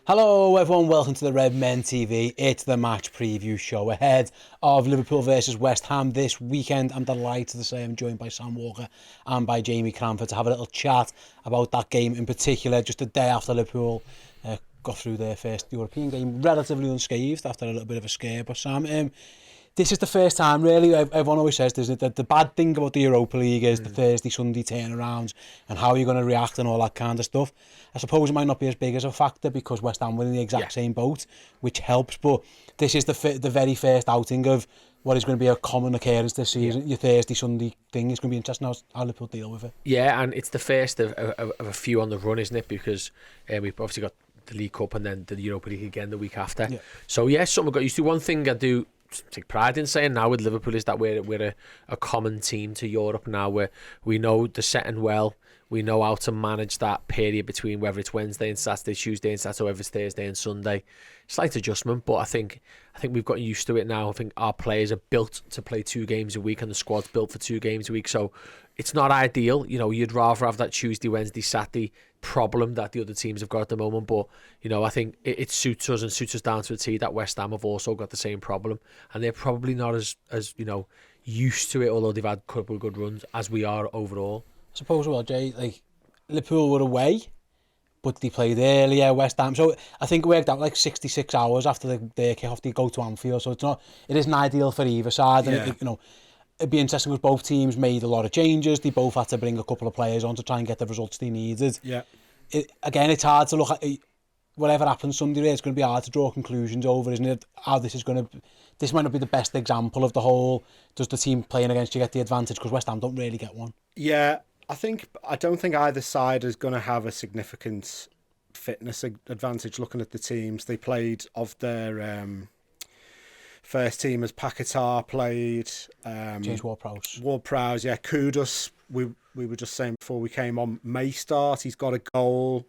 Hello everyone, welcome to the Red Men TV. It's the match preview show ahead of Liverpool versus West Ham this weekend. I'm delighted to say I'm joined by Sam Walker and by Jamie Cranford to have a little chat about that game in particular, just a day after Liverpool got through their first European game relatively unscathed after a little bit of a scare. But Sam, this is the first time, really, everyone always says this, that the bad thing about the Europa League is the Thursday, Sunday turnarounds and how you're going to react and all that kind of stuff. I suppose it might not be as big as a factor because West Ham were in the exact same boat, which helps, but this is the very first outing of what is going to be a common occurrence this season. Your Thursday, Sunday thing is going to be interesting how Liverpool deal with it. Yeah, and it's the first of a few on the run, isn't it? Because we've obviously got the League Cup and then the Europa League again the week after. Yeah. So, yeah, something we got used to. One thing I do take pride in saying now with Liverpool is that we're a common team to Europe now, where we know the setting well, we know how to manage that period between whether it's Wednesday and Saturday, Tuesday and Saturday, or whether it's Thursday and Sunday. Slight adjustment, but I think we've gotten used to it now. I think our players are built to play 2 games a week and the squad's built for 2 games a week, so it's not ideal. You know, you'd rather have that Tuesday, Wednesday, Saturday problem that the other teams have got at the moment, but you know, I think it suits us and suits us down to a T that West Ham have also got the same problem, and they're probably not as you know, used to it, although they've had a couple of good runs as we are overall. I suppose, well, Jay, like Liverpool were away, but they played earlier, West Ham, so I think it worked out like 66 hours after their kick-off they go to Anfield, so it isn't ideal for either side, and you know, it'd be interesting because both teams made a lot of changes. They both had to bring a couple of players on to try and get the results they needed. Yeah. Again, it's hard to look at whatever happens Sunday. It's going to be hard to draw conclusions over, isn't it? How this is going to. This might not be the best example of the whole. Does the team playing against you get the advantage? Because West Ham don't really get one. Yeah, I don't think either side is going to have a significant fitness advantage. Looking at the teams they played of their. First team as Paquetá played. James Ward-Prowse. Ward-Prowse, yeah. Kudus, we were just saying before we came on, may start. He's got a goal.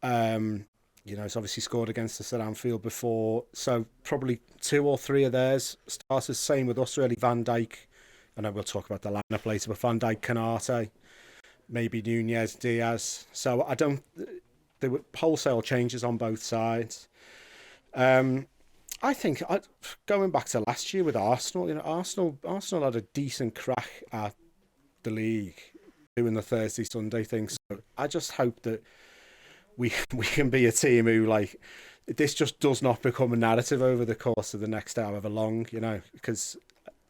You know, he's obviously scored against us at Anfield before. So probably 2 or 3 of theirs starters. Same with us, really. Van Dijk. I know we'll talk about the lineup later, but Van Dijk, Canate, maybe Nunez, Diaz. So there were wholesale changes on both sides. I think going back to last year with Arsenal, you know, Arsenal had a decent crack at the league doing the Thursday Sunday thing. So I just hope that we can be a team who, like, this just does not become a narrative over the course of the next however long, you know, because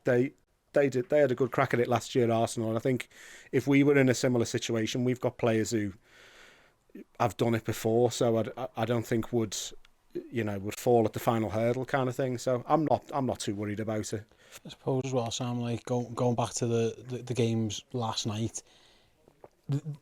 they had a good crack at it last year, Arsenal, and I think if we were in a similar situation, we've got players who have done it before, so I don't think would fall at the final hurdle kind of thing. So I'm not too worried about it. I suppose as well, Sam, like going back to the games last night,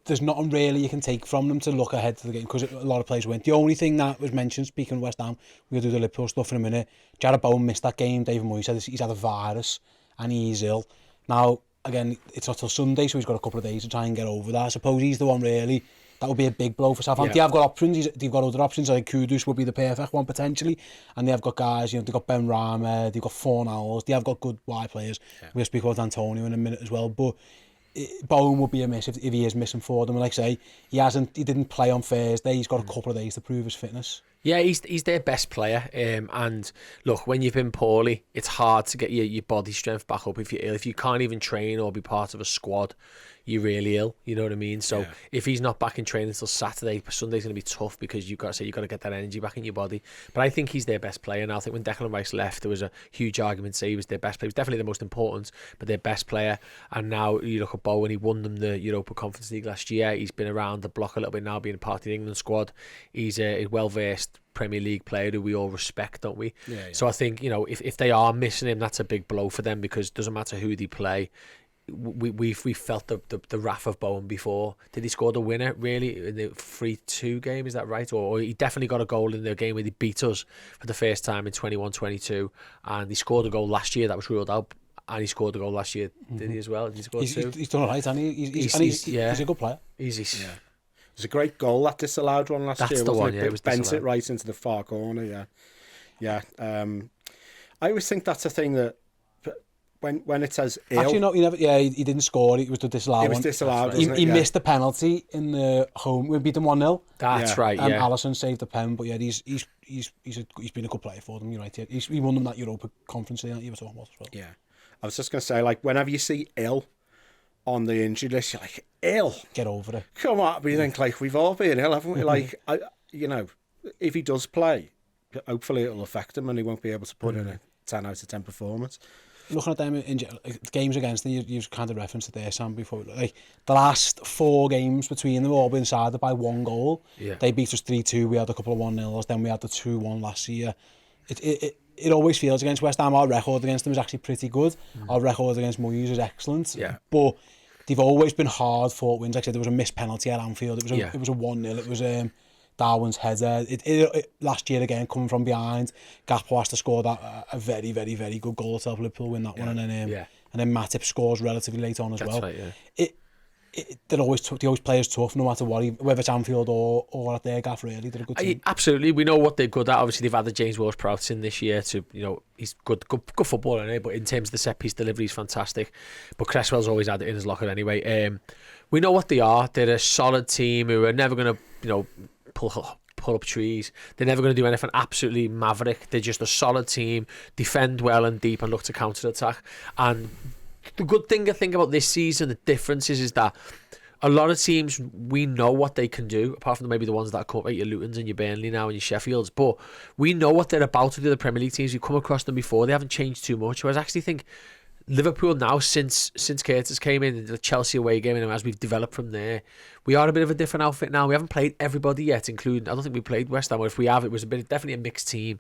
there's nothing really you can take from them to look ahead to the game because a lot of players went. The only thing that was mentioned, speaking of West Ham, we'll do the Liverpool stuff in a minute. Jarrod Bowen missed that game. David Moyes said he's had a virus and he's ill. Now, again, it's not till Sunday, so he's got a couple of days to try and get over that. I suppose he's the one really. That would be a big blow for Southampton. They have got options. They've got other options. I think Kudus would be the perfect one potentially. And they have got guys, you know, they've got Ben Rama, they've got Fornals, they have got good wide players. Yeah. We'll speak about Antonio in a minute as well. But Bowen would be a miss if he is missing for them. And like I say, he didn't play on Thursday. He's got a couple of days to prove his fitness. Yeah, he's their best player. And look, when you've been poorly, it's hard to get your body strength back up if you're ill. If you can't even train or be part of a squad, you're really ill, you know what I mean? So if he's not back in training until Saturday, Sunday's going to be tough because you've got to get that energy back in your body. But I think he's their best player. And I think when Declan Rice left, there was a huge argument to say he was their best player. He was definitely the most important, but their best player. And now you look at Bowen, he won them the Europa Conference League last year. He's been around the block a little bit now, being a part of the England squad. He's a well-versed Premier League player who we all respect, don't we? Yeah. So I think, you know, if they are missing him, that's a big blow for them because it doesn't matter who they play. We felt the wrath of Bowen before. Did he score the winner really in the 3-2 game? Is that right? Or he definitely got a goal in the game where he beat us for the first time in 21-22, and he scored a goal last year that was ruled out. And he scored a goal last year, did he as well? Did he score 2? He's done all right, hasn't he? He's a good player. He's It was a great goal, that disallowed one last year. That's the one, it? It was bent disallowed. It right into the far corner, yeah. I always think that's a thing that when it says ill, Actually, no, he never. Yeah, he didn't score. It was the disallowed it was one. disallowed. He, Wasn't it? he Yeah. missed the penalty in the home. We beat them 1-0. That's Yeah. right. And Yeah. Alisson saved the pen. But yeah, he's been a good player for them. You're right. He won them that Europa Conference that you were talking about as well. Yeah. I was just going to say, like, whenever you see ill on the injury list, you're like, ill. Get over it. Come on, but you think, like, we've all been ill, haven't we? Like, if he does play, hopefully it'll affect him and he won't be able to put in a 10 out of 10 performance. Looking at them in games against them, you've kind of referenced it there, Sam, before. Like, the last 4 games between them all been decided by 1 goal. Yeah. They beat us 3-2. We had a couple of 1-0s. Then we had the 2-1 last year. It always feels against West Ham, our record against them is actually pretty good. Our record against Moyes is excellent. Yeah. But they've always been hard-fought wins. Like I said, there was a missed penalty at Anfield. It was Yeah. a 1-0. It was Darwin's header. Last year again, coming from behind, Gakpo has to score that a very, very, very good goal to help Liverpool win that one, and then Matip scores relatively late on as well. That's right. Yeah. They always play us tough, no matter what, whether it's Anfield or at their gaff. Really, they're a good team. Absolutely, we know what they're good at. Obviously, they've had the James Ward-Prowse in this year to, he's good footballer anyway. But in terms of the set piece delivery, he's fantastic. But Cresswell's always had it in his locker anyway. We know what they are. They're a solid team who are never going to, pull up trees. They're never going to do anything absolutely maverick. They're just a solid team, defend well and deep, and look to counter attack. And the good thing I think about this season, the difference is that a lot of teams, we know what they can do, apart from maybe the ones that come up, like your Lutons and your Burnley now and your Sheffields, but we know what they're about to do. The Premier League teams, we've come across them before, they haven't changed too much. Whereas I actually think Liverpool now, since Curtis came in, the Chelsea away game, and as we've developed from there, we are a bit of a different outfit now. We haven't played everybody yet, including, I don't think we played West Ham, or if we have, it was definitely a mixed team.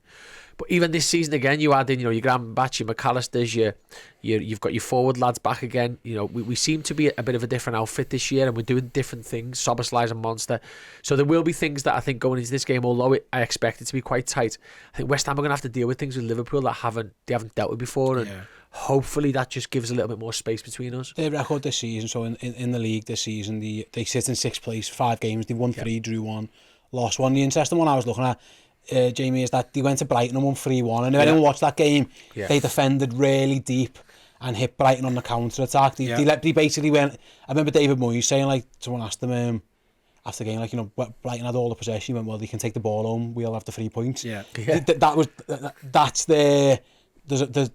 But even this season again, you add in, your Gravenberch, your McAllisters, you've got your forward lads back again. We seem to be a bit of a different outfit this year, and we're doing different things. Szoboszlai's a monster. So there will be things that I think going into this game, although I expect it to be quite tight, I think West Ham are going to have to deal with things with Liverpool that they haven't dealt with before, and hopefully that just gives a little bit more space between us. Their record this season, so in the league this season, they sit in 6th place, 5 games. They won 3, drew 1, lost 1. The interesting one I was looking at, Jamie, is that they went to Brighton and won 3-1. And if anyone watched that game, they defended really deep and hit Brighton on the counter attack. They basically went. I remember David Moyes saying, like, someone asked them after the game, like, Brighton had all the possession. He went, well, they can take the ball home. We'll have the 3 points. That's there's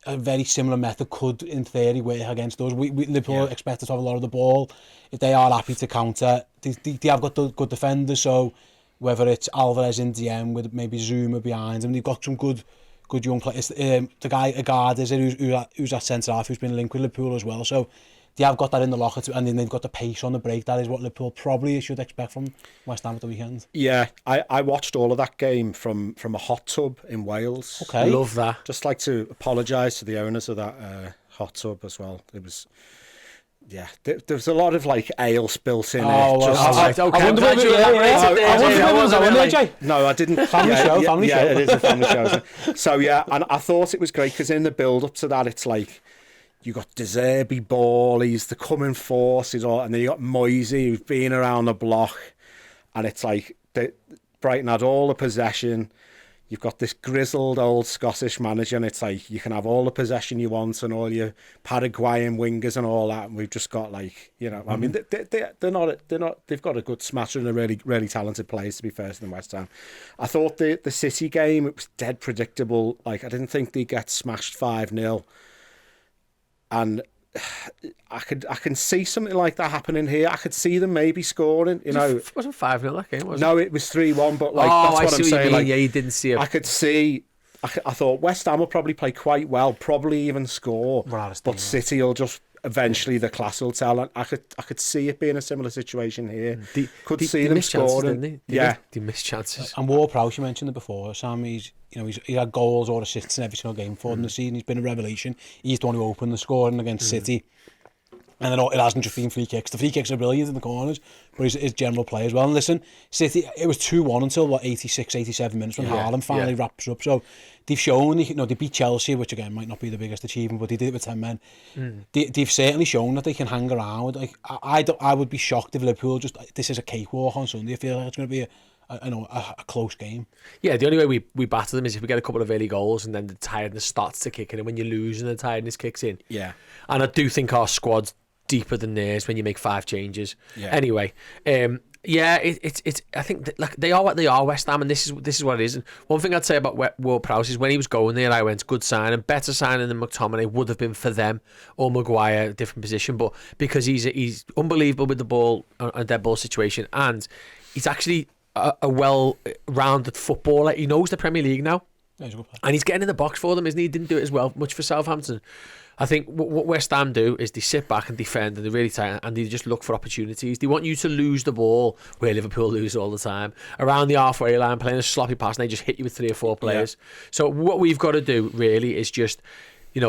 a very similar method could, in theory, work against us. Liverpool expect us to have a lot of the ball. If they are happy to counter, they have got the good defenders. So whether it's Alvarez in DM with maybe Zuma behind him, they've got some good young players. The guy Agard is who's at centre half, who's been linked with Liverpool as well. So they have got that in the locker, and then they've got the pace on the break. That is what Liverpool probably should expect from West Ham at the weekend. Yeah, I watched all of that game from a hot tub in Wales. Okay, Love that. Just like to apologise to the owners of that hot tub as well. It was, there was a lot of like ale spilt in it. I wonder glad you elaborated there. No, I didn't. Family show. It is a family show. Isn't it? So yeah, and I thought it was great because in the build up to that, it's like you got De Zerbi Ball, he's the coming force, and then you got Moisey who's been around the block, and it's like Brighton had all the possession. You've got this grizzled old Scottish manager, and it's like you can have all the possession you want and all your Paraguayan wingers and all that. And we've just got like, I mean, they're not. They've got a good smatter and a really, really talented players, to be fair to them, West Ham. I thought the City game, it was dead predictable. Like, I didn't think they'd get smashed 5-0, and I can see something like that happening here. I could see them maybe scoring. It wasn't 5-0 that game, was it? No, it was 3-1. But like, that's what I'm saying. Like, you didn't see it. I could see. I thought West Ham will probably play quite well, probably even score. But City will just eventually, the class will tell. And I could see it being a similar situation here. Could see them scoring. They missed chances. And Ward-Prowse, you mentioned it before, Sam. He's had goals or assists in every single game for them this season. He's been a revelation. He's the one who opened the scoring against City. And then it hasn't just been free kicks. The free kicks are brilliant in the corners, but his general play as well. And listen, City, it was 2-1 until 86, 87 minutes when Haaland finally wraps up. So they've shown, they beat Chelsea, which again might not be the biggest achievement, but they did it with 10 men. They've certainly shown that they can hang around. Like I would be shocked if Liverpool this is a cakewalk on Sunday. I feel like it's going to be a close game. Yeah, the only way we batter them is if we get a couple of early goals and then the tiredness starts to kick in, and when you lose and the tiredness kicks in. Yeah. And I do think our squad's deeper than theirs when you make 5 changes. Yeah. Anyway, it's I think that, like, they are what they are, West Ham, and this is what it is. And one thing I'd say about Ward-Prowse is when he was going there, I went, good sign, and better signing than McTominay would have been for them, or Maguire, different position, but because he's unbelievable with the ball, a dead ball situation, and he's actually a well-rounded footballer. He knows the Premier League now, and he's getting in the box for them, isn't he? He didn't do it as well much for Southampton. I think what West Ham do is they sit back and defend, and they really tight, and they just look for opportunities. They want you to lose the ball, where Liverpool lose all the time, around the halfway line, playing a sloppy pass, and they just hit you with 3 or 4 players. Yeah. So what we've got to do really is just,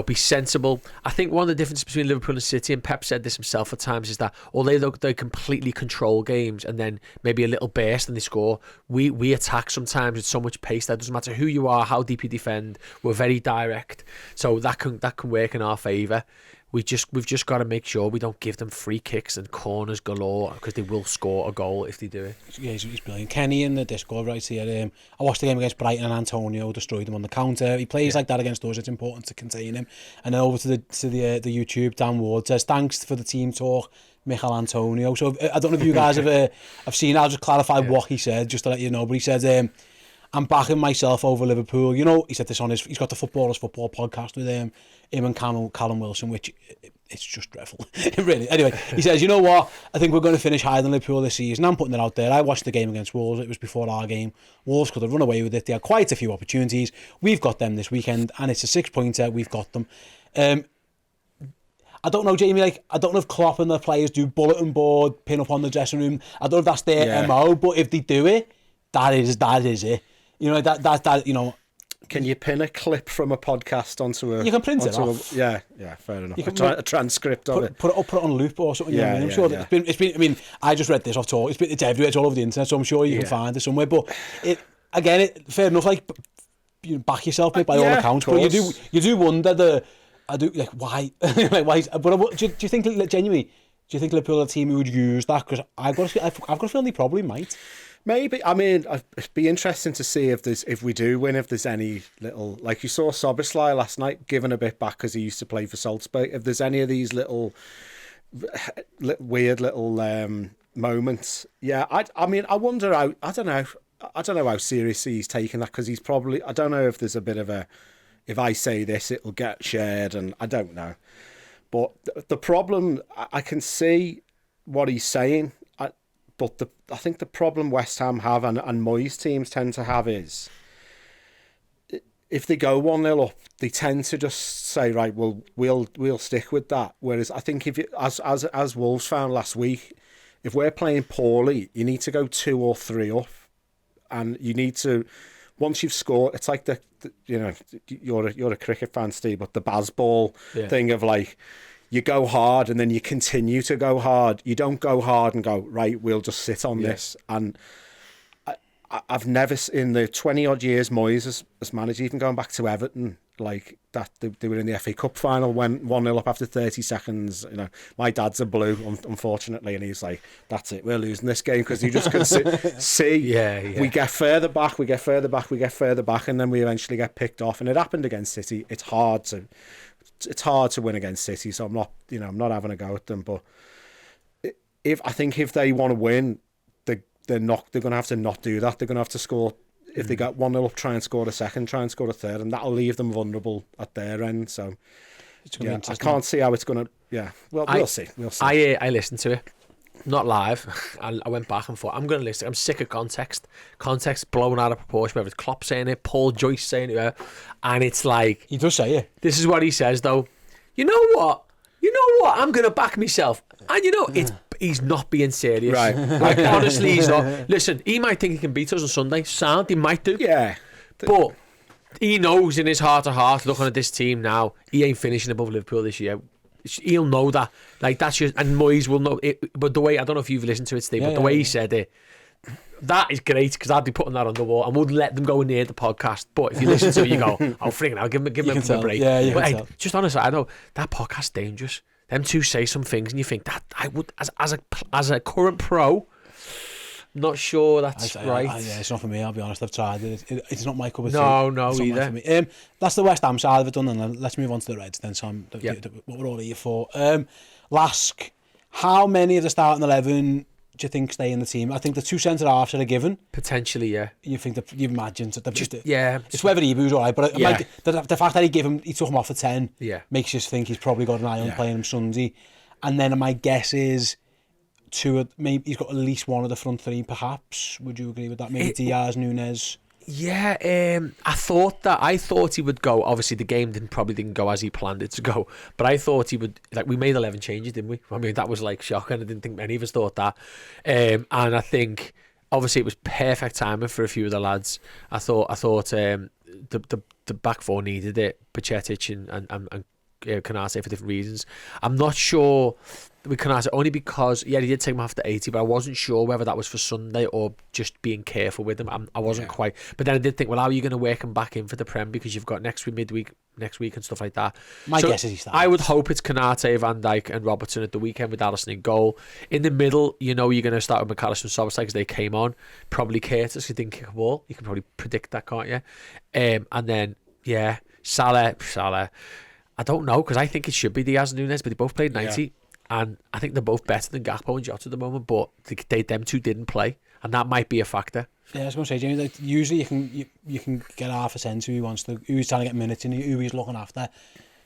be sensible. I think one of the differences between Liverpool and City, and Pep said this himself at times, is that although they completely control games and then maybe a little burst and they score, we attack sometimes with so much pace that it doesn't matter who you are, how deep you defend. We're very direct, so that can work in our favour. We've just got to make sure we don't give them free kicks and corners galore, because they will score a goal if they do it. Yeah, he's brilliant. Kenny in the Discord right here. I watched the game against Brighton, and Antonio destroyed him on the counter. He plays like that against us. It's important to contain him. And then over to the YouTube, Dan Ward says, thanks for the team talk, Michael Antonio. So I don't know if you guys have seen. I'll just clarify what he said just to let you know. But he said, I'm backing myself over Liverpool. He said this on he's got the Footballers Football podcast with him and Callum Wilson, which it's just dreadful. Really. Anyway, he says, you know what? I think we're going to finish higher than Liverpool this season. I'm putting it out there. I watched the game against Wolves. It was before our game. Wolves could have run away with it. They had quite a few opportunities. We've got them this weekend, and it's a 6-pointer. We've got them. I don't know, Jamie, I don't know if Klopp and the players do bulletin board, pin up on the dressing room. I don't know if that's their MO, but if they do it, that is it. That. Can you pin a clip from a podcast onto a... You can print it off. Yeah, fair enough. A transcript of it. Put it on loop or something. I'm sure that it's been. I mean, I just read this off talk. It's everywhere. It's all over the internet, so I'm sure you can find it somewhere. But fair enough. You back yourself by all accounts, but you do wonder why. Why? But do you think genuinely? Do you think Liverpool are a team who would use that? Because I've got a feeling they probably might. Maybe. I mean, it'd be interesting to see if we do win, if there's any little, like you saw Szoboszlai last night giving a bit back because he used to play for Salzburg. If there's any of these little weird little moments, I mean, I wonder how. I don't know how seriously he's taking that, because he's probably. I don't know if there's a bit of a. If I say this, it'll get shared, and I don't know. But the problem, I can see what he's saying. But I think the problem West Ham have, and Moyes teams tend to have, is if they go 1-0 up, they tend to just say, right, well, we'll stick with that. Whereas I think as Wolves found last week, if we're playing poorly, you need to go 2 or 3 up, and you need to, once you've scored, it's like you're a cricket fan, Steve, but the Bazball thing of you go hard and then you continue to go hard. You don't go hard and go, right, we'll just sit on this. And I've never, in the 20-odd years Moyes has managed, even going back to Everton, like that they were in the FA Cup final, went 1-0 up after 30 seconds. My dad's a Blue, unfortunately, and he's like, that's it, we're losing this game, because you just can see, we get further back, and then we eventually get picked off. And it happened against City. It's hard to win against City, so I'm not having a go at them. But I think if they want to win, they're going to have to not do that. They're going to have to score. If they get 1-0 up, try and score a second, try and score a third, and that'll leave them vulnerable at their end. So I can't see how it's going to. Yeah, well, we'll see. I listened to it, not live. I went back and thought, I'm going to listen. I'm sick of context blown out of proportion. Whether it's Klopp saying it, Paul Joyce saying it, and it's like, he does say it. This is what he says though. You know what? I'm going to back myself, and he's not being serious. Right. Honestly, he's not. Listen, he might think he can beat us on Sunday. Sound, he might do. Yeah. But he knows in his heart of hearts, looking at this team now, he ain't finishing above Liverpool this year. He'll know that. That's just, and Moyes will know it. But the way, I don't know if you've listened to it, Steve, but the way he said it, that is great, because I'd be putting that on the wall. I wouldn't let them go near the podcast. But if you listen to it, you go, oh, freaking hell, give him a break. Yeah, you but can tell. Just honestly, I know that podcast's dangerous. Them two say some things, and you think that I would, as a current pro, Not sure that's right. Yeah, it's not for me, I'll be honest. I've tried it. It's not my cup of tea. No, It's not either. for me. That's the West Ham side of it done, and let's move on to the Reds then, Sam. What we're all here for. Lask, how many of the starting 11 do you think stay in the team? I think the two centre-halves are a given. Potentially, yeah. You think that you imagine that Yeah. It's whether he was all right, but Yeah. the fact that he took him off for 10 makes you think he's probably got an eye on playing him Sunday. And then my guess is maybe he's got at least one of the front three, perhaps. Would you agree with that? Maybe Diaz, Nunes. Yeah, I thought he would go. Obviously, the game probably didn't go as he planned it to go. But I thought he would. Like, we made 11 changes, didn't we? I mean, that was like shocking. I didn't think any of us thought that. And I think obviously it was perfect timing for a few of the lads. I thought the back four needed it. Pacetic and Canate for different reasons. I'm not sure with Canate only because he did take him after 80, but I wasn't sure whether that was for Sunday or just being careful with him. I wasn't quite. But then I did think, well, how are you going to work him back in for the Prem because you've got next week and stuff like that. My guess is he starts. I would hope it's Canate, Van Dijk and Robertson at the weekend with Alisson in goal. In the middle, you're going to start with McAllister and Szoboszlai because they came on. Probably Curtis, who didn't kick a ball. You can probably predict that, can't you? And then, Salah. I don't know because I think it should be Diaz and Nunes, but they both played 90, and I think they're both better than Gakpo and Jota at the moment. But them two didn't play, and that might be a factor. Yeah, I was going to say, Jamie, like, usually you can get half a sense who he's trying to get minutes in, who he's looking after.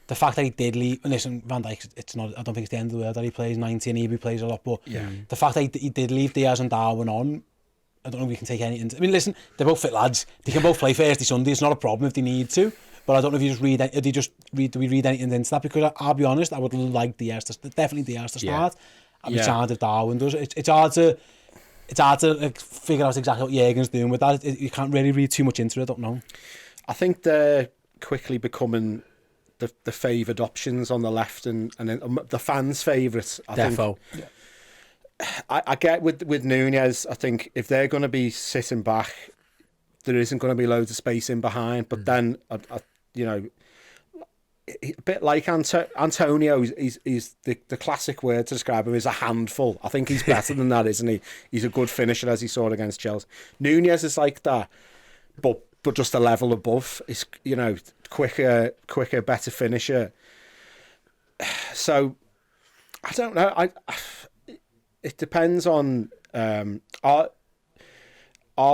The fact that he did leave, and listen, Van Dijk, it's not. I don't think it's the end of the world that he plays 90 and he plays a lot, but the fact that he did leave Diaz and Darwin on, I don't know if we can take anything. I mean, listen, they're both fit lads. They can both play Thursday, Sunday. It's not a problem if they need to. But I don't know if you do we read anything into that? Because I'll be honest, I would like Diaz to start. I'd be charmed if Darwin does. It's hard to figure out exactly what Jürgen's doing with that. You can't really read too much into it. I don't know. I think they're quickly becoming the favoured options on the left and the fans' favourites. Defo. I get with Nunez. I think if they're going to be sitting back, there isn't going to be loads of space in behind. But then, a bit like Antonio, he's the classic word to describe him is a handful. I think he's better than that, isn't he? He's a good finisher, as he saw against Chelsea. Nunez is like that, but just a level above. He's quicker, better finisher. So I don't know. It depends on are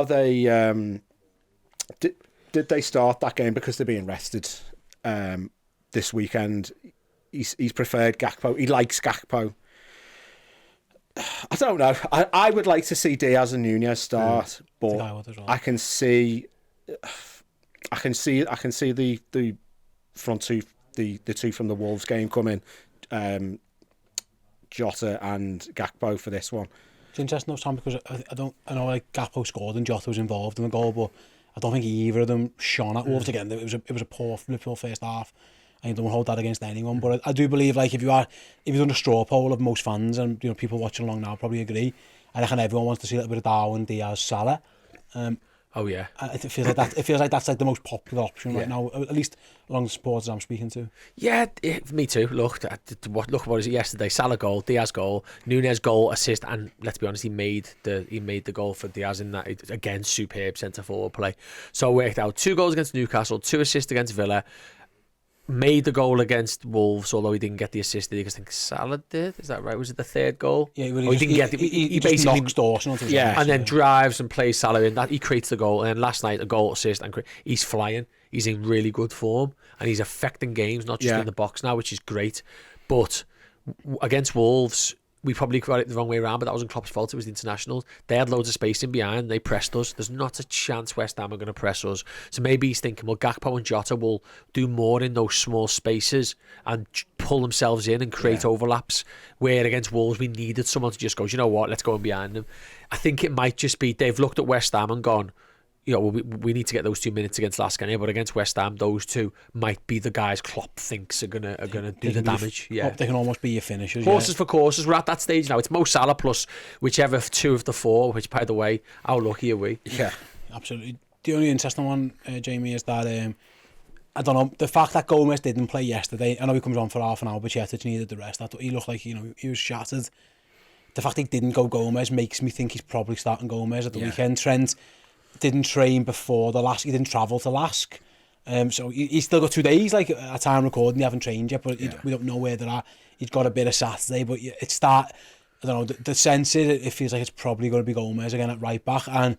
they did they start that game because they're being rested this weekend? He's preferred Gakpo. He likes Gakpo. I don't know. I would like to see Diaz and Nunez start, but I can see the front two, the two from the Wolves game coming. Jota and Gakpo for this one. It's interesting though, Sam, because I know like Gakpo scored and Jota was involved in the goal, but I don't think either of them shone at Wolves again. It was a poor Liverpool first half, and you don't hold that against anyone. But I do believe, like, if you've done a straw poll of most fans, and people watching along now probably agree, I reckon everyone wants to see a little bit of Darwin, Diaz, Salah. It feels like that's like the most popular option right now, at least along the supporters I'm speaking to. Yeah, me too. Look what was it yesterday? Salah goal, Diaz goal, Nunes goal, assist, and let's be honest, he made the goal for Diaz in that, again, superb centre forward play. So it worked out 2 goals against Newcastle, 2 assists against Villa. Made the goal against Wolves, although he didn't get the assist. I think Salah did. Is that right? Was it the 3rd goal? Yeah, he didn't get it. He basically knocks Dawson onto his legs, and then drives and plays Salah in. That he creates the goal. And then last night, a goal, assist, and he's flying. He's in really good form, and he's affecting games, not just in the box now, which is great. But against Wolves, we probably got it the wrong way around, but that wasn't Klopp's fault. It was the internationals. They had loads of space in behind. They pressed us. There's not a chance West Ham are going to press us. So maybe he's thinking, well, Gakpo and Jota will do more in those small spaces and pull themselves in and create overlaps, where against Wolves we needed someone to just go, you know what, let's go in behind them. I think it might just be they've looked at West Ham and gone, we need to get those 2 minutes against Lask anyway, but against West Ham, those two might be the guys Klopp thinks are gonna do the damage. Yeah, they can almost be your finishers. Horses for courses. We're at that stage now. It's Mo Salah plus whichever 2 of the 4. Which, by the way, how lucky are we? Yeah, absolutely. The only interesting one, Jamie, is that I don't know, the fact that Gomez didn't play yesterday. I know he comes on for half an hour, but Chetic needed the rest. He looked like he was shattered. the fact he didn't go Gomez makes me think he's probably starting Gomez at the weekend. Trent didn't train before the Lask. He didn't travel to Lask. So he's still got 2 days, like at time recording. They haven't trained yet, but we don't know where they're at. He's got a bit of Saturday, but it's that, I don't know, the sense is it feels like it's probably going to be Gomez again at right back. And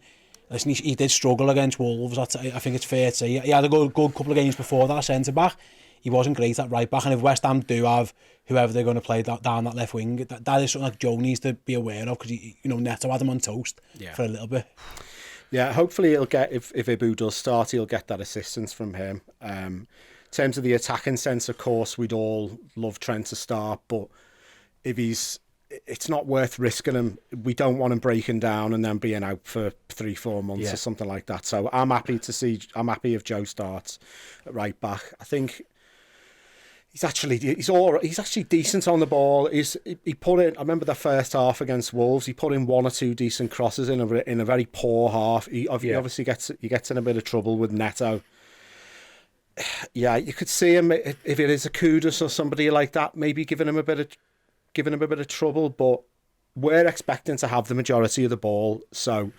listen, he did struggle against Wolves. I think it's fair to say. He had a good couple of games before that centre back. He wasn't great at right back. And if West Ham do have whoever they're going to play down that left wing, that is something like Joe needs to be aware of, because Neto had him on toast for a little bit. Yeah, hopefully he'll get, if Ibu does start, he'll get that assistance from him. In terms of the attacking sense, of course, we'd all love Trent to start, but if it's not worth risking him. We don't want him breaking down and then being out for 3-4 months or something like that. So I'm happy if Joe starts at right back. I think he's actually decent on the ball. He put in, I remember the first half against Wolves, he put in 1 or 2 decent crosses in a very poor half. He obviously gets in a bit of trouble with Neto. Yeah, you could see him, if it is a Kudus or somebody like that, maybe giving him a bit of trouble, but we're expecting to have the majority of the ball. So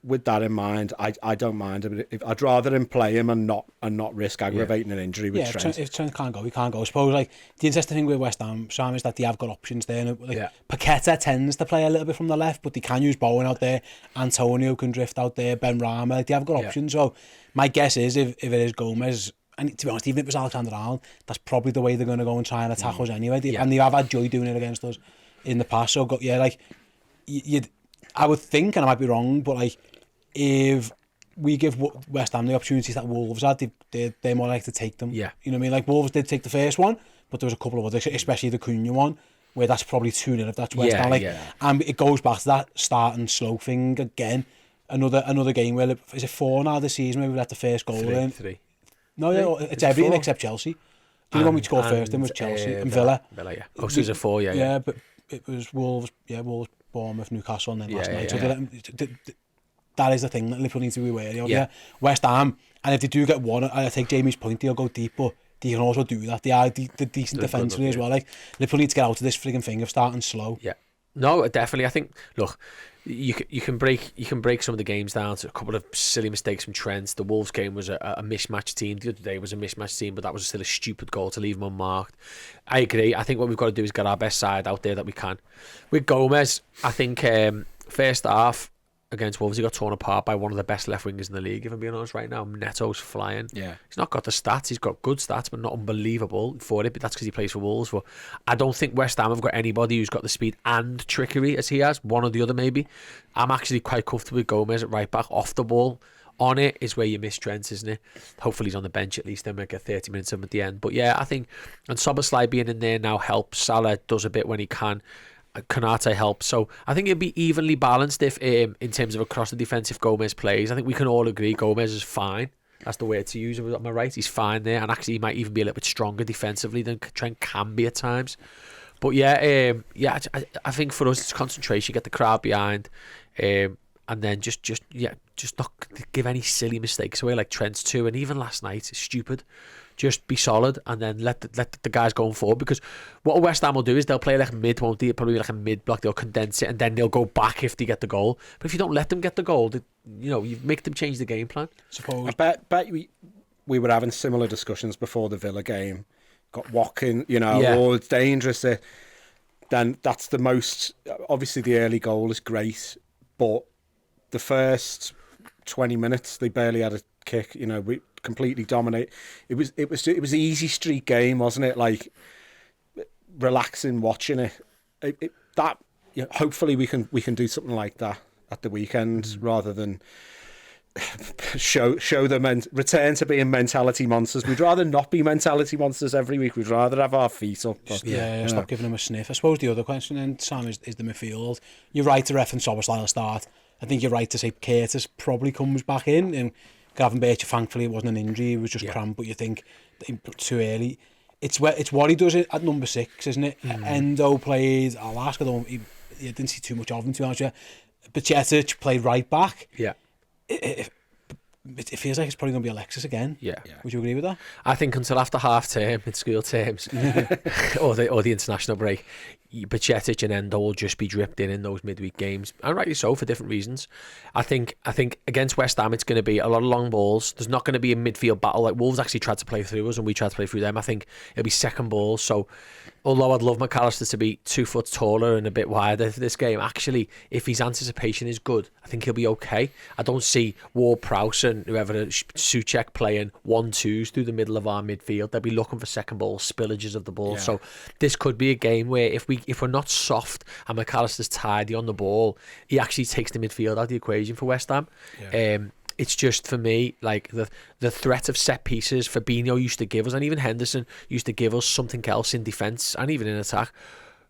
with that in mind, I don't mind him. I'd rather him play him and not risk aggravating an injury with Trent. If Trent can't go, he can't go. I suppose like the interesting thing with West Ham, Sam, is that they have got options there. Paqueta tends to play a little bit from the left, but they can use Bowen out there. Antonio can drift out there. Ben Rama, they have got options. So my guess is if it is Gomez, and to be honest, even if it was Alexander-Arnold, that's probably the way they're going to go and try and attack us anyway. And they have had joy doing it against us in the past. So I would think, and I might be wrong, but like if we give West Ham the opportunities that Wolves had, they're more likely to take them. Yeah. You know what I mean? Like Wolves did take the first one, but there was a couple of others, especially the Cunha one, where that's probably 2-0 if that's West Ham. And it goes back to that start and slow thing again. Another game where, is it 4 now this season where we let the first goal in? 3. No, it's everything except Chelsea. Do you know when we scored first? Then was Chelsea and Villa. Villa, yeah. Oh, so it's a 4, yeah. Yeah, but it was Wolves, Bournemouth, Newcastle, and then last night. So that is the thing that Liverpool need to be wary of. Yeah. West Ham, and if they do get one, I take Jamie's point, they'll go deep, but they can also do that. They are decent defensively as well. Like Liverpool need to get out of this frigging thing of starting slow. Yeah. No, definitely. I think, look, you can break some of the games down to a couple of silly mistakes from Trent. The Wolves game was a mismatched team. The other day was a mismatched team, but that was still a stupid goal to leave them unmarked. I agree. I think what we've got to do is get our best side out there that we can. With Gomez, I think first half against Wolves, he got torn apart by one of the best left wingers in the league, if I'm being honest right now. Neto's flying. Yeah. He's not got the stats. He's got good stats, but not unbelievable for it. But that's because he plays for Wolves. But I don't think West Ham have got anybody who's got the speed and trickery as he has. One or the other, maybe. I'm actually quite comfortable with Gomez at right back. Off the ball, on it is where you miss Trent, isn't it? Hopefully he's on the bench at least. Then we'll get 30 minutes of him at the end. But yeah, I think, and Szoboszlai being in there now helps. Salah does a bit when he can. Konate helps, so I think it'll be evenly balanced if in terms of across the defence if Gomez plays. I think we can all agree Gomez is fine. That's the word to use. Am I right? He's fine there, and actually he might even be a little bit stronger defensively than Trent can be at times. But I think for us it's concentration, get the crowd behind, and then just not give any silly mistakes away like Trent's too. And even last night, it's stupid. Just be solid and then let the guys going forward, because what West Ham will do is they'll play like mid, won't they? Probably like a mid block. They'll condense it and then they'll go back if they get the goal. But if you don't let them get the goal, you make them change the game plan. Suppose. I bet we were having similar discussions before the Villa game. Got Watkins, it's dangerous. Then that's the most. Obviously, the early goal is great, but the first 20 minutes they barely had a kick. We completely dominate. It was an easy street game, wasn't it? Like relaxing watching it. Hopefully we can do something like that at the weekend rather than show them and return to being mentality monsters. We'd rather not be mentality monsters every week. We'd rather have our feet up. But, stop giving them a sniff. I suppose the other question then, Sam, is the midfield. You're right to reference Szoboszlai will start. I think you're right to say Curtis probably comes back in, and Gravenberch, thankfully it wasn't an injury, it was just cramp, but you think too early. It's what he does at number 6, isn't it? Endo played Alaska, he didn't see too much of him, to be honest with you. Bajcetic played right back. Yeah. It feels like it's probably going to be Alexis again. Yeah. Would you agree with that? I think until after half term in school terms or the international break, Bajcetic and Endo will just be dripped in those midweek games, and rightly so for different reasons. I think against West Ham it's going to be a lot of long balls. There's not going to be a midfield battle like Wolves actually tried to play through us and we tried to play through them. I think it'll be second balls. So although I'd love McAllister to be 2 foot taller and a bit wider for this game, actually, if his anticipation is good, I think he'll be okay. I don't see Ward-Prowse and whoever, Souček, playing 1-2s through the middle of our midfield. They'll be looking for second balls, spillages of the ball. Yeah. So this could be a game where if we're not soft and McAllister's tidy on the ball, he actually takes the midfield out of the equation for West Ham. Yeah. It's just, for me, like the threat of set pieces Fabinho used to give us, and even Henderson used to give us something else in defence and even in attack.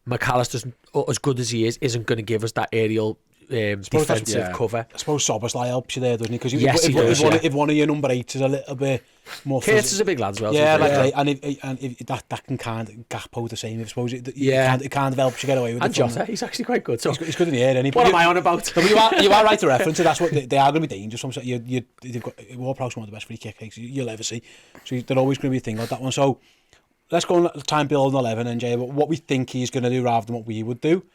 McAllister's, as good as he is, isn't going to give us that aerial defensive cover. I suppose Szoboszlai helps you there, doesn't he? Because if one of your number 8s is a little bit more... Curtis is a big lad as well. Yeah, right. And if that can kind of Gakpo the same. I suppose it kind of helps you get away with it. And Jota, he's actually quite good. So he's good in the air, isn't he? What am I on about? But you are right to reference it. That's what they are going to be dangerous. They've got Ward-Prowse, one of the best free kick takes you'll ever see. So they're always going to be a thing like that one. So let's go and try and build an 11 and Jay, what we think he's going to do rather than what we would do.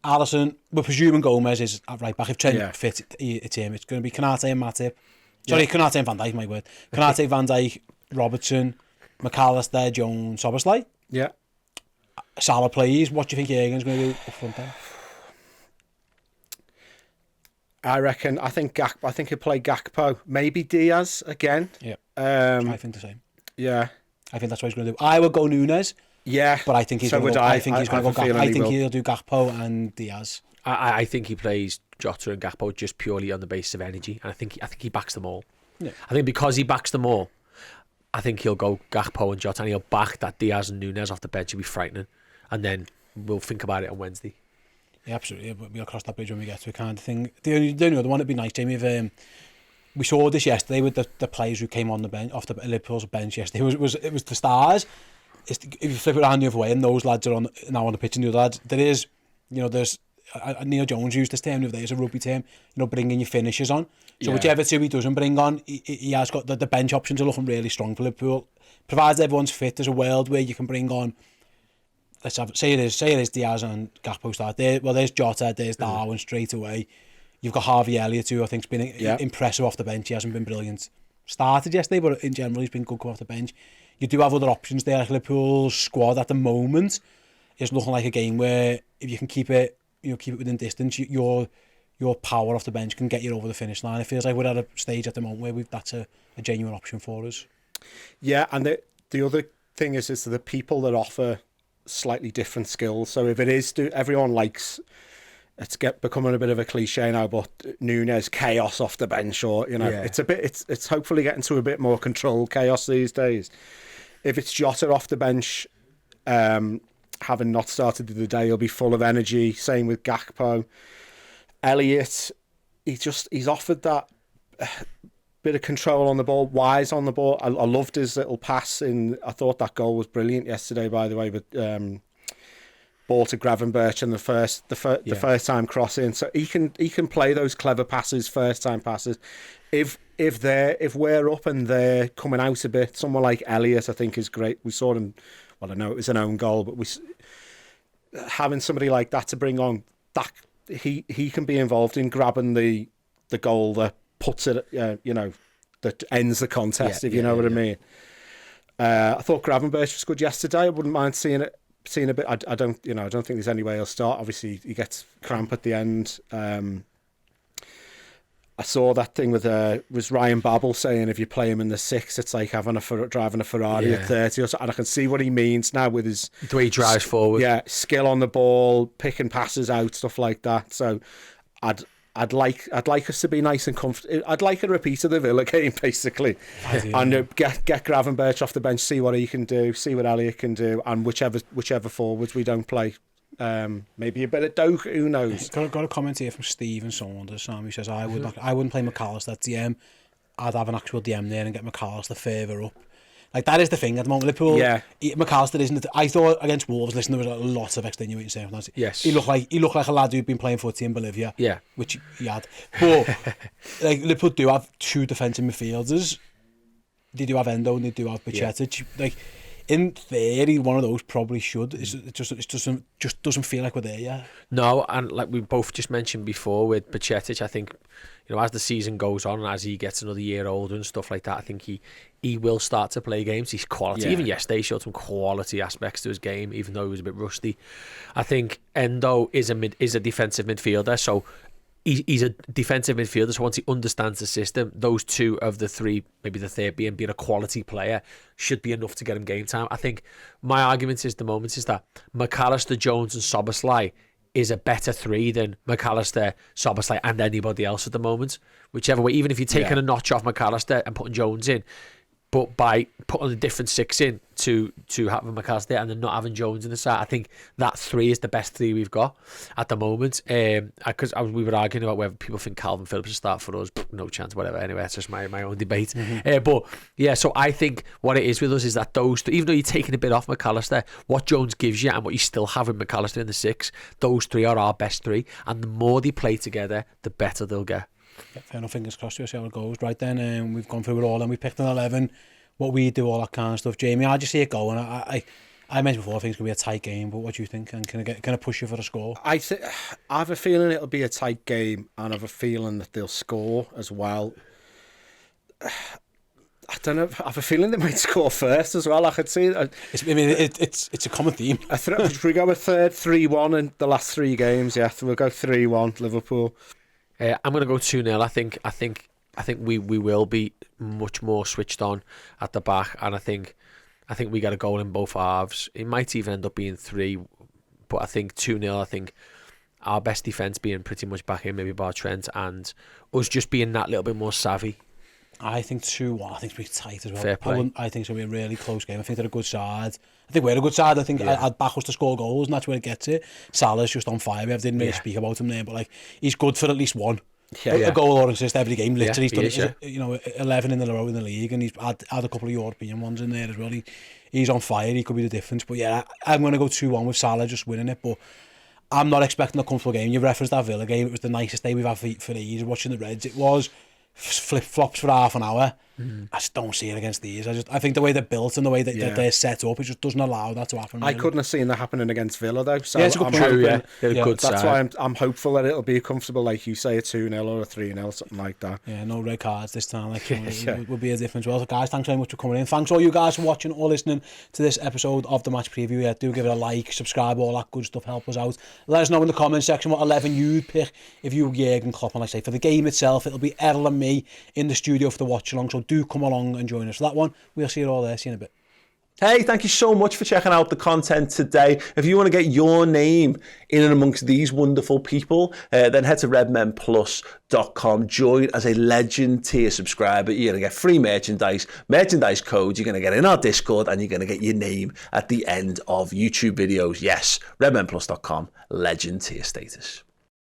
Alisson, we're presuming Gomez is at right back. If Trent fit, it's him. It's going to be Konate and Matip. Sorry, Konate and Van Dijk, my word. Konate, Van Dijk, Robertson, McAllister, Jones, Szoboszlai. Yeah. Salah plays. What do you think Jürgen's going to do up front then? I think he'll play Gakpo. Maybe Diaz again. Yeah. I think the same. Yeah. I think that's what he's going to do. I would go Nunes. Yeah, but I think he's going to go. I think he's going to go. I think he'll do Gakpo and Diaz. I think he plays Jota and Gakpo just purely on the basis of energy, and I think he backs them all. Yeah. I think because he backs them all, I think he'll go Gakpo and Jota, and he'll back that Diaz and Nunes off the bench. It'll be frightening, and then we'll think about it on Wednesday. Yeah, absolutely. We'll cross that bridge when we get to it, kind of thing. The only other one that'd be nice, Jamie, if we saw this yesterday with the players who came on the bench off the Liverpool's bench yesterday. It was the stars. If you flip it around the other way, and those lads are now on the pitch, and the other lads, there's Neil Jones used this term the other day as a rugby term, bringing your finishers on. So whichever two he doesn't bring on, he has got the bench options are looking really strong for Liverpool. Provided everyone's fit, there's a world where you can bring on, say it is Diaz and Gakpo start there. Well, there's Jota, there's Darwin straight away. You've got Harvey Elliott, who I think's been impressive off the bench. He hasn't been brilliant. Started yesterday, but in general he's been good coming off the bench. You do have other options there. Like Liverpool's squad at the moment is looking like a game where if you can keep it within distance, your power off the bench can get you over the finish line. It feels like we're at a stage at the moment where that's a genuine option for us. Yeah, and the other thing is the people that offer slightly different skills. So if it is, everyone likes. It's becoming a bit of a cliche now, but Nunes chaos off the bench, or it's hopefully getting to a bit more controlled chaos these days. If it's Jota off the bench, having not started the day, he'll be full of energy. Same with Gakpo. Elliott, he's offered that bit of control on the ball, wise on the ball. I loved his little pass I thought that goal was brilliant yesterday, by the way, but ball to Gravenberch and the first time crossing. So he can play those clever passes, first time passes. If we're up and they're coming out a bit, someone like Elliott I think is great. We saw him. Well, I know it was an own goal, but having somebody like that to bring on, that he can be involved in grabbing the goal that puts it, that ends the contest. If you know what I mean. I thought Gravenberch was good yesterday. I wouldn't mind seeing a bit. I don't think there's any way he'll start. Obviously, he gets cramp at the end. I saw that thing was Ryan Babel saying if you play him in the 6, it's like driving a Ferrari at 30 or so. And I can see what he means now with his the way he drives forward. Yeah, skill on the ball, picking passes out, stuff like that. So I'd like us to be nice and comfortable. I'd like a repeat of the Villa game, basically, and get Gravenberch off the bench, see what he can do, see what Elliott can do, and whichever forwards we don't play. Maybe a bit of Doak, who knows. Got a comment here from Stephen Saunders, Sam, who says I wouldn't play McAllister at DM. I'd have an actual DM there and get McAllister further up. Like, that is the thing at the moment. Liverpool, McAllister isn't. I thought against Wolves, there was a lot of extenuating circumstances. Yes, he looked like a lad who'd been playing footy in Bolivia. Yeah, which he had. But like, Liverpool do have two defensive midfielders. They do have Endo and they do have Bajcetic. Like, in theory, one of those probably should. It just doesn't feel like we're there yet. No, and like we both just mentioned before with Bajcetic, I think, you know, as the season goes on and as he gets another year older and stuff like that, I think he will start to play games. He's quality. Even yesterday, he showed some quality aspects to his game, even though he was a bit rusty. I think Endo is a defensive midfielder, so he's a defensive midfielder. So once he understands the system, those two of the three, maybe the third being a quality player, should be enough to get him game time. I think my argument is that McAllister, Jones, and Szoboszlai is a better three than McAllister, Szoboszlai, and anybody else at the moment. Whichever way, even if you're taking a notch off McAllister and putting Jones in, but by putting a different six in to having McAllister and then not having Jones in the side, I think that three is the best three we've got at the moment. Because we were arguing about whether people think Calvin Phillips will start for us. No chance, whatever. Anyway, that's just my own debate. But yeah, so I think what it is with us is that those three, even though you're taking a bit off McAllister, what Jones gives you and what you still have with McAllister in the six, those three are our best three. And the more they play together, the better they'll get. Yeah, fair enough, fingers crossed. We'll see how it goes. Right then, we've gone through it all and we picked an 11. What we do, all that kind of stuff. Jamie, how do you see it going? I mentioned before, I think it's going to be a tight game, but what do you think? And can I push you for a score? I have a feeling it'll be a tight game, and I have a feeling that they'll score as well. I don't know. I have a feeling they might score first as well. I could see. It's a common theme. Should we go with 3-1 in the last three games? Yeah, we'll go 3-1 Liverpool. I'm going to go 2-0. I think we will be much more switched on at the back, and I think we got a goal in both halves. It might even end up being 3, but I think 2-0. I think our best defence being pretty much back in, maybe bar Trent, and us just being that little bit more savvy. I think 2-1. I think it's pretty tight as well. Fair play. I think it's going to be a really close game. I think they're a good side. I think we're a good side. I think I'd back us to score goals, and that's where it gets it. Salah's just on fire. We didn't really speak about him there, but like he's good for at least one. A goal or assist every game. Literally, he's done 11 in a row in the league, and he's had a couple of European ones in there as well. He's on fire. He could be the difference. But yeah, I'm going to go 2-1 with Salah just winning it. But I'm not expecting a comfortable game. You referenced that Villa game. It was the nicest day we've had for ages. Watching the Reds, it was flip-flops for half an hour. I just don't see it against these. I think the way they're built and the way that they're set up, it just doesn't allow that to happen. Really. I couldn't have seen that happening against Villa though. So it's a good point. Good that's side. why I'm hopeful that it'll be comfortable, like you say, a 2-0 or a 3-0, something like that. Yeah, no red cards this time. Like it would be a difference. Well, so guys, thanks very much for coming in. Thanks all you guys for watching or listening to this episode of the match preview. Yeah, do give it a like, subscribe, all that good stuff. Help us out. Let us know in the comment section what 11 you'd pick if you were Jurgen Klopp. And like I say, for the game itself, it'll be Errol and me in the studio for the watch along. So do come along and join us for that one. We'll see you all there. See you in a bit. Hey, thank you so much for checking out the content today. If you want to get your name in and amongst these wonderful people, then head to redmenplus.com. Join as a Legend tier subscriber. You're going to get free merchandise codes. You're going to get in our Discord, and you're going to get your name at the end of YouTube videos. Yes, redmenplus.com, Legend tier status.